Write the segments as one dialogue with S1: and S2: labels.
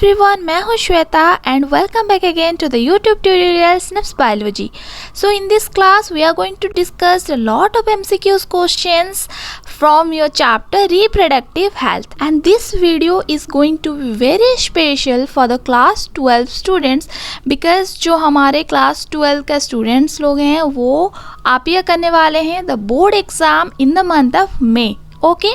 S1: everyone, मैं हूँ Shweta and welcome back again to the YouTube tutorial SNEB'S Biology. So in this class we are going to discuss a lot of MCQs questions from your chapter Reproductive Health, and this video is going to be very special for the class 12 students because जो हमारे class 12 का students लोग हैं वो appear करने वाले हैं the board exam in the month of May. Okay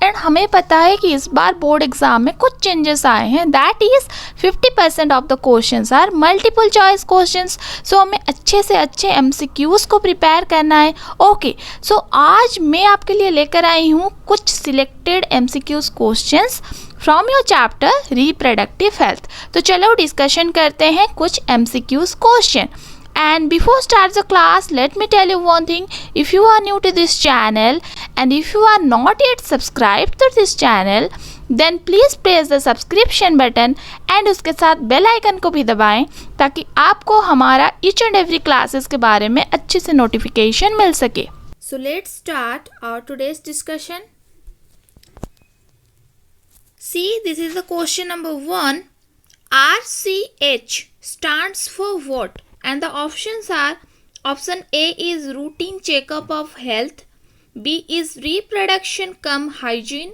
S1: and हमें पता है कि इस बार बोर्ड एग्जाम में कुछ चेंजेस आए हैं, that is 50% of the questions are multiple choice questions. So हमें अच्छे से अच्छे एमसीक्यूज को प्रिपेयर करना है. ओके सो आज मैं आपके लिए लेकर आई हूँ कुछ selected MCQs questions from your chapter reproductive health. तो चलो डिस्कशन करते हैं कुछ MCQs question. And before start the class, let me tell you one thing. If you are new to this channel and if you are not yet subscribed to this channel, then please press the subscription button and उसके साथ bell icon को भी दबाएं ताकि आपको हमारा each and every classes के बारे में अच्छे से notification मिल सके. So let's start our today's discussion. See, this is the question number 1. RCH stands for what? And the options are: option A is routine checkup of health, B is reproduction cum hygiene,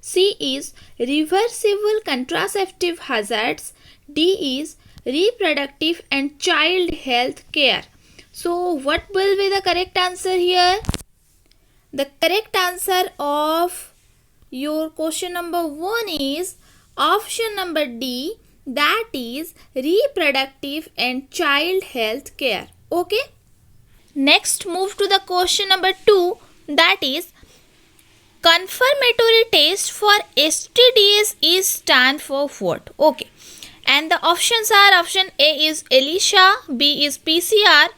S1: C is reversible contraceptive hazards, D is reproductive and child health care. So what will be the correct answer here? The correct answer of your question number 1 is option number D, that is reproductive and child health care. Okay, next move to the question number 2, that is confirmatory test for STDs is stand for what? Okay, and the options are: option A is ELISA, B is PCR,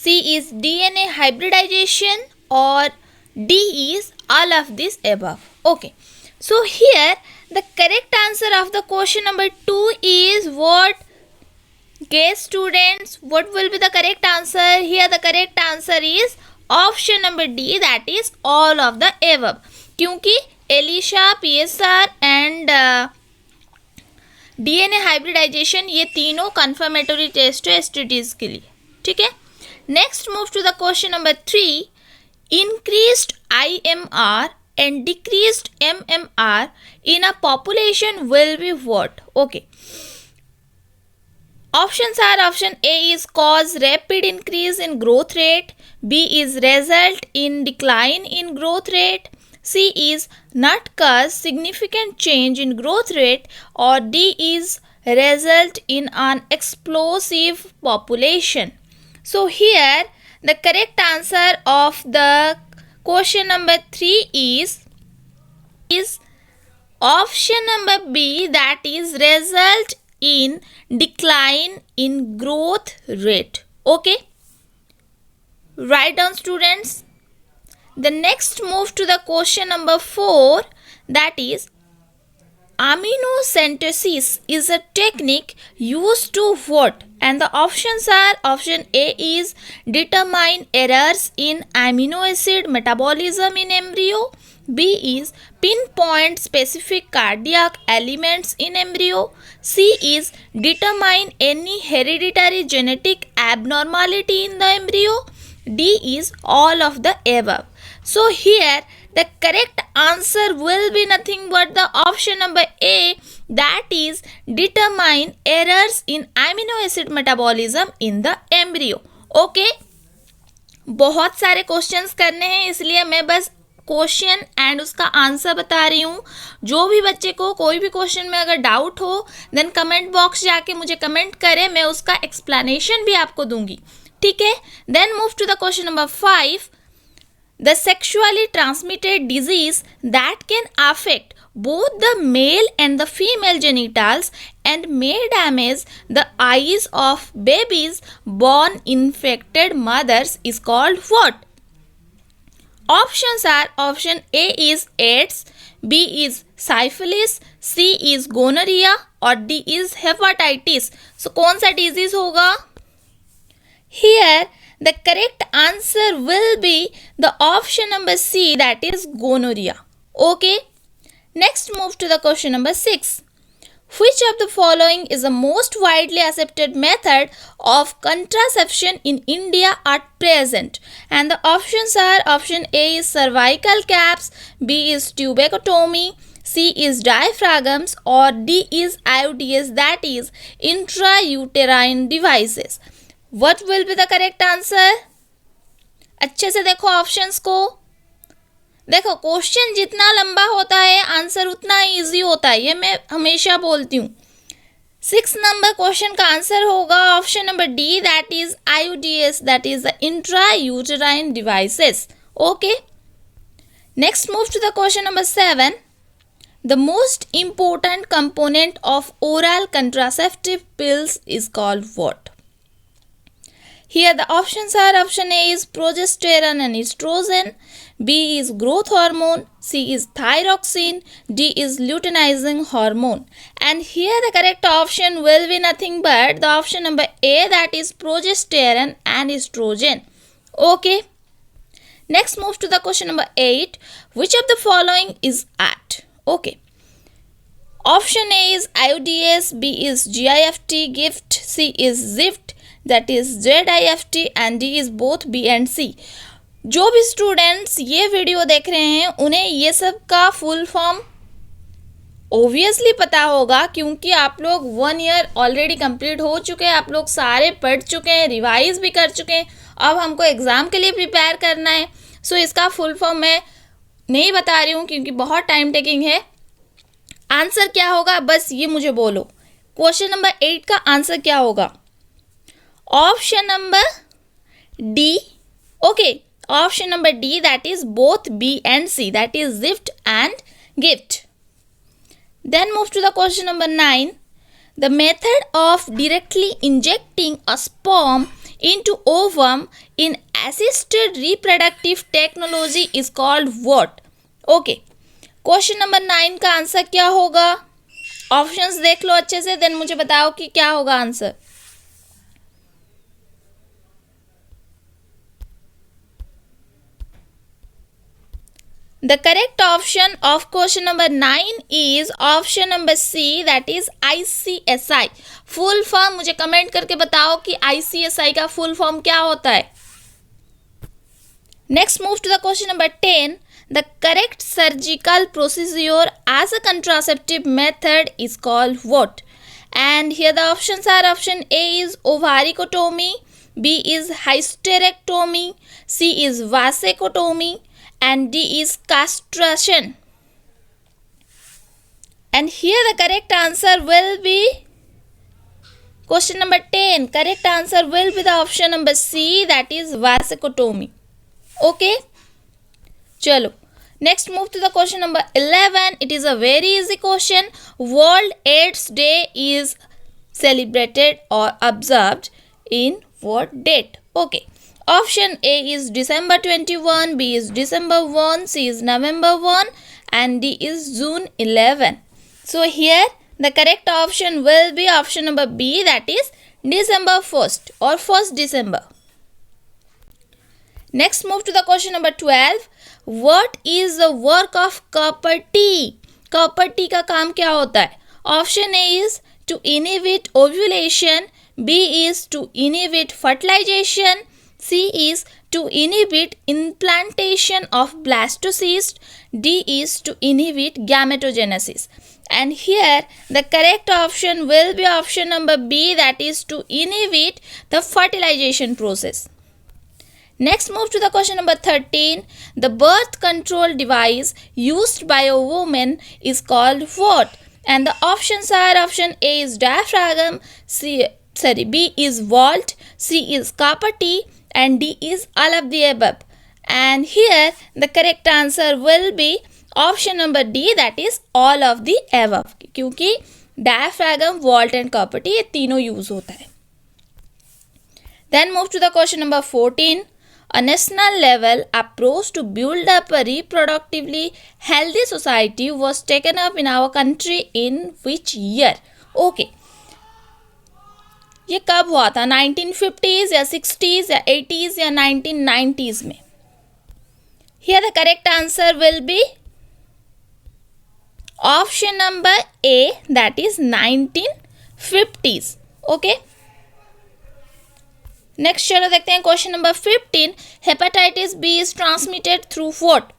S1: C is DNA hybridization, or D is all of this above. Okay, so here the correct answer of the question number 2 is what? Guess students, what will be the correct answer? Here the correct answer is option number D, that is all of the above. क्योंकि ELISA, PSR and DNA hybridization ये तीनों confirmatory test है STDs के लिए. ठीक है. Next move to the question number 3. Increased IMR and decreased MMR in a population will be what? Okay. Options are: option A is cause rapid increase in growth rate, B is result in decline in growth rate, C is not cause significant change in growth rate, or D is result in an explosive population. So here the correct answer of the question number 3 is option number B, that is result in decline in growth rate. Okay, write down students. The next move to the question number 4, that is amniocentesis is a technique used to what? And the options are: option A is determine errors in amino acid metabolism in embryo, B is pinpoint specific cardiac elements in embryo, C is determine any hereditary genetic abnormality in the embryo, D is all of the above. So here the correct answer will be nothing but the option number A, that is determine errors in amino acid metabolism in the embryo. Okay, बहुत सारे questions करने हैं इसलिए मैं बस question and उसका answer बता रही हूँ. जो भी बच्चे को कोई भी क्वेश्चन में अगर डाउट हो देन कमेंट बॉक्स जाके मुझे कमेंट करें, मैं उसका एक्सप्लेनेशन भी आपको दूंगी. ठीक है. Then move to the question number 5. The sexually transmitted disease that can affect both the male and the female genitals and may damage the eyes of babies born infected mothers is called what? Options are: option A is AIDS, B is syphilis, C is gonorrhea, or D is hepatitis. So कौन सा disease होगा? Here the correct answer will be the option number C, that is gonorrhea. Okay. Next move to the question number 6. Which of the following is the most widely accepted method of contraception in India at present? And the options are: option A is cervical caps, B is tuberculotomy, C is diaphragms, or D is IUDs, that is intrauterine devices. What will be the correct answer? अच्छे से देखो options को. देखो question जितना लंबा होता है answer उतना इजी होता है, ये मैं हमेशा बोलती हूँ. 6 नंबर क्वेश्चन का आंसर होगा option number D, that is IUDs, that is the intrauterine devices. Okay, next move to the question number 7. The most important component of oral contraceptive pills is called what? Here the options are: option A is progesterone and estrogen, B is growth hormone, C is thyroxine, D is luteinizing hormone. And here the correct option will be nothing but the option number A, that is progesterone and estrogen. Okay. Next move to the question number 8. Which of the following is at? Okay. Option A is IUDs, B is GIFT, gift, C is ZIFT, that is ZIFT, and D is both B and C. जो भी students ये video देख रहे हैं उन्हें ये सब का फुल फॉर्म ओब्वियसली पता होगा, क्योंकि आप लोग 1 ईयर ऑलरेडी कंप्लीट हो चुके हैं, आप लोग सारे पढ़ चुके हैं, रिवाइज भी कर चुके हैं. अब हमको एग्ज़ाम के लिए प्रिपेयर करना है. सो इसका फुल फॉर्म मैं नहीं बता रही हूँ क्योंकि बहुत टाइम टेकिंग है. आंसर क्या होगा बस ये मुझे बोलो. क्वेश्चन नंबर 8 का आंसर क्या होगा? Option number D. Okay, option number D, that is both B and C, that is ZIFT and GIFT. Then move to the question number 9. The method of directly injecting a sperm into ovum in assisted reproductive technology is called what? Okay, question number 9 का answer क्या होगा? Options देख लो अच्छे से, then मुझे बताओ कि क्या होगा answer. The correct option of question number 9 is option number C, that is ICSI. Full form मुझे कमेंट करके बताओ कि ICSI का फुल फॉर्म क्या होता है. Next move to the question number 10. The correct surgical procedure as a contraceptive method is called what? And here the options are: option A is ovaricectomy, B is hysterectomy, C is vasectomy, and D is castration. And here the correct answer will be question number 10. Correct answer will be the option number C, that is vasectomy. Okay, chalo. Next move to the question number 11. It is a very easy question. World AIDS Day is celebrated or observed in what date? Okay. Option A is December 21, B is December 1, C is November 1, and D is June 11. So here the correct option will be option number B, that is December 1st or 1st December. Next move to the question number 12. What is the work of copper T? Copper T का काम क्या होता है? Option A is to inhibit ovulation, B is to inhibit fertilization, C is to inhibit implantation of blastocyst, D is to inhibit gametogenesis. And here the correct option will be option number B, that is to inhibit the fertilization process. Next move to the question number 13. The birth control device used by a woman is called what? And the options are: option A is diaphragm, B is vault, C is copper T, and D is all of the above. And here the correct answer will be option number D, that is all of the above, क्योंकि diaphragm, vault and copper T ये तीनों use होता है. Then move to the question number 14. A national level approach to build up a reproductively healthy society was taken up in our country in which year? Okay, ये कब हुआ था? 1950s या 60s या 80s या 1990s में? Here the correct answer will be option number A, that is 1950s। Okay, next चलो देखते हैं question number 15। Hepatitis B is transmitted through what?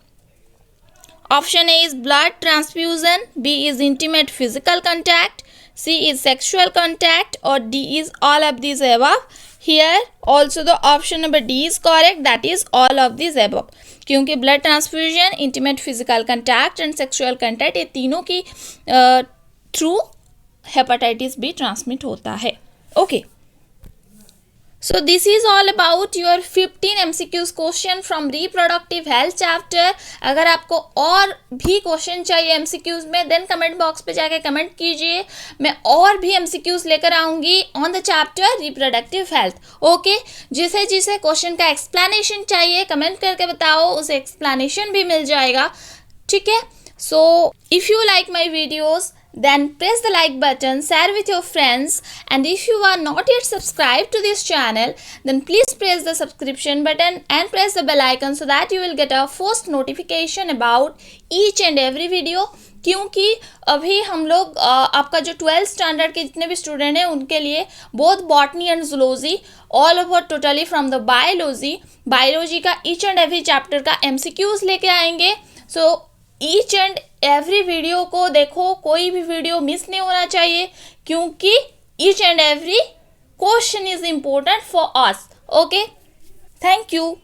S1: Option A is blood transfusion, B is intimate physical contact, C is sexual contact, or D is all of these above. Here also the option number D is correct, that is all of these above, क्योंकि blood transfusion, intimate physical contact and sexual contact, ये तीनों की through hepatitis B transmit होता है। Okay, so this is all about your 15 MCQs question from reproductive health chapter। अगर आपको और भी क्वेश्चन चाहिए MCQs में, देन कमेंट बॉक्स पे जाके कमेंट कीजिए, मैं और भी MCQs लेकर आऊँगी on the chapter reproductive health. Okay, जिसे जिसे क्वेश्चन का एक्सप्लेनेशन चाहिए कमेंट करके बताओ, उसे एक्सप्लेनेशन भी मिल जाएगा, ठीक है। So if you like my videos, then press the like button, share with your friends, and if you are not yet subscribed to this channel, then please press the subscription button and press the bell icon so that you will get a first notification about each and every video। क्योंकि अभी हम लोग आपका जो 12th standard के जितने भी student हैं उनके लिए both botany and zoology all over totally from the biology का ईच एंड एवरी चैप्टर का MCQs लेके आएंगे। So each and every video को देखो, कोई भी वीडियो मिस नहीं होना चाहिए, क्योंकि each and every question is important for us. Okay, thank you.